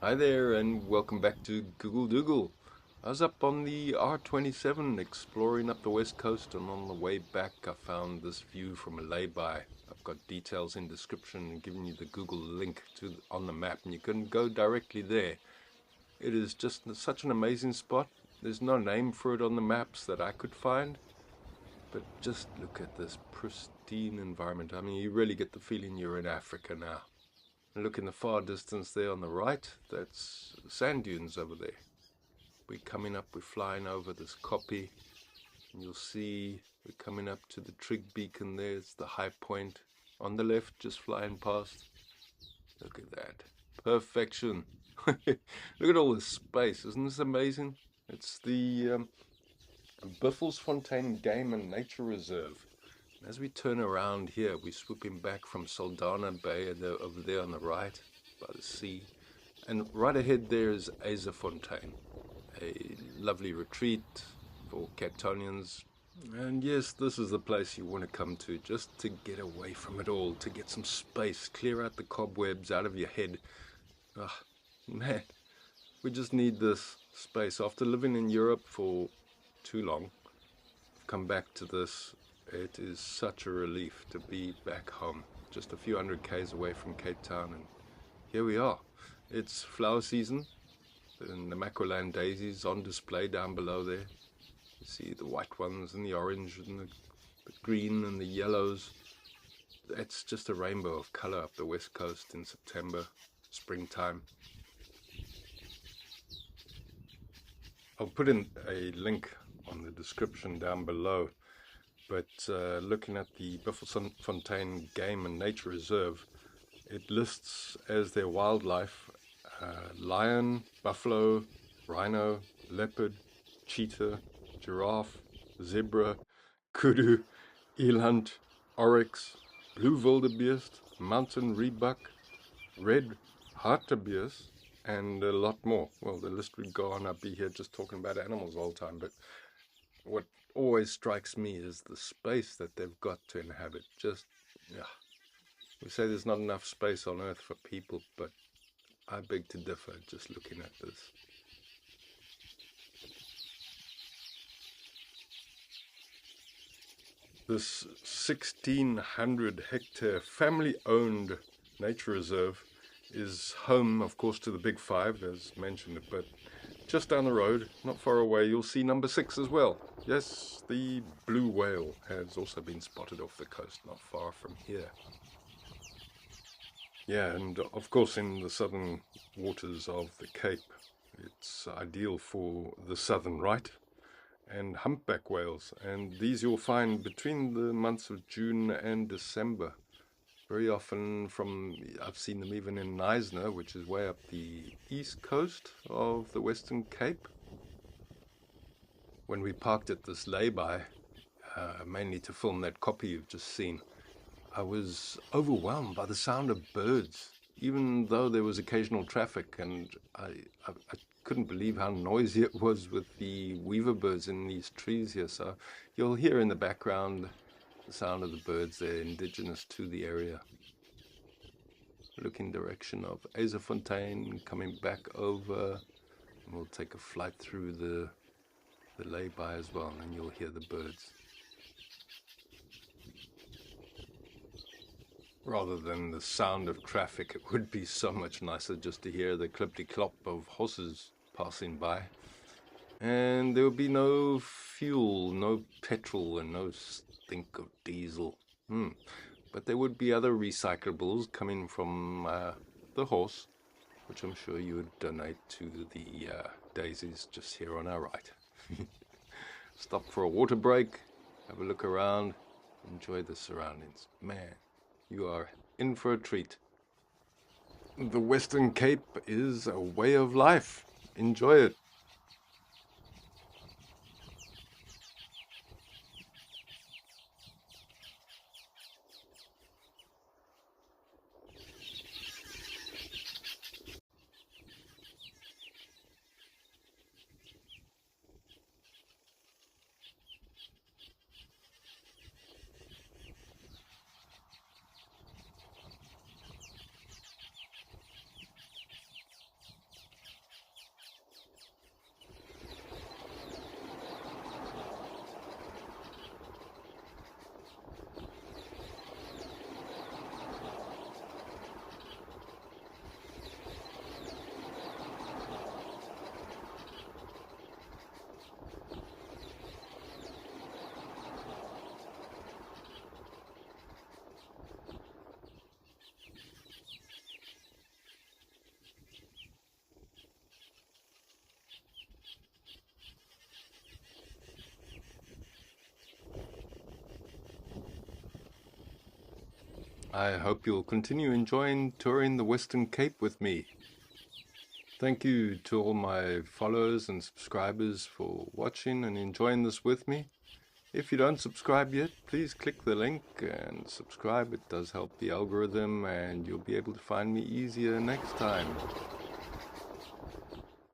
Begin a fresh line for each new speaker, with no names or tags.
Hi there, and welcome back to Google Doogle. I was up on the R27 exploring up the west coast, and on the way back, I found this view from a lay-by. I've got details in description and giving you the Google link to on the map, and you can go directly there. It is just such an amazing spot. There's no name for it on the maps that I could find, but just look at this pristine environment. I mean, you really get the feeling you're in Africa now. Look in the far distance there on the right, that's sand dunes over there. We're coming up, we're flying over this kopje, and you'll see we're coming up to the trig beacon. There's the high point on the left, just flying past. Look at that. Perfection. Look at all this space. Isn't this amazing? It's the Buffelsfontein Game and Nature Reserve. As we turn around here, we're swooping back from Saldanha Bay over there on the right by the sea. And right ahead there is Fontein, a lovely retreat for Capetonians. And yes, this is the place you want to come to just to get away from it all, to get some space, clear out the cobwebs out of your head. Ah, man, we just need this space. After living in Europe for too long, I've come back to this. It is such a relief to be back home, just a few hundred k's away from Cape Town, and here we are. It's flower season, and the macroland daisies on display down below there. You see the white ones and the orange and the green and the yellows. It's just a rainbow of color up the west coast in September, springtime. I'll put in a link on the description down below. But looking at the Buffelsfontein Game and Nature Reserve, it lists as their wildlife lion, buffalo, rhino, leopard, cheetah, giraffe, zebra, kudu, eland, oryx, blue wildebeest, mountain rebuck, red hartebeest, and a lot more. Well, the list would go on. I'd be here just talking about animals all the time, but what always strikes me is the space that they've got to inhabit. Just, yeah. We say there's not enough space on Earth for people, but I beg to differ just looking at this. This 1,600 hectare family owned nature reserve is home, of course, to the Big Five, as mentioned, but just down the road, not far away, you'll see number 6 as well. Yes, the blue whale has also been spotted off the coast, not far from here. Yeah, and of course in the southern waters of the Cape, it's ideal for the southern right and humpback whales. And these you'll find between the months of June and December. Very often I've seen them even in Knysna, which is way up the east coast of the Western Cape. When we parked at this lay-by, mainly to film that kopje you've just seen, I was overwhelmed by the sound of birds, even though there was occasional traffic, and I couldn't believe how noisy it was with the weaver birds in these trees here. So you'll hear in the background the sound of the birds. They're indigenous to the area. Looking direction of Fontein, coming back over, and we'll take a flight through the lay-by as well, and you'll hear the birds. Rather than the sound of traffic, it would be so much nicer just to hear the clippity-clop of horses passing by. And there would be no fuel, no petrol, and no stink of diesel. But there would be other recyclables coming from the horse, which I'm sure you would donate to the daisies just here on our right. Stop for a water break, have a look around, enjoy the surroundings. Man, you are in for a treat. The Western Cape is a way of life. Enjoy it. I hope you'll continue enjoying touring the Western Cape with me. Thank you to all my followers and subscribers for watching and enjoying this with me. If you don't subscribe yet, please click the link and subscribe. It does help the algorithm and you'll be able to find me easier next time.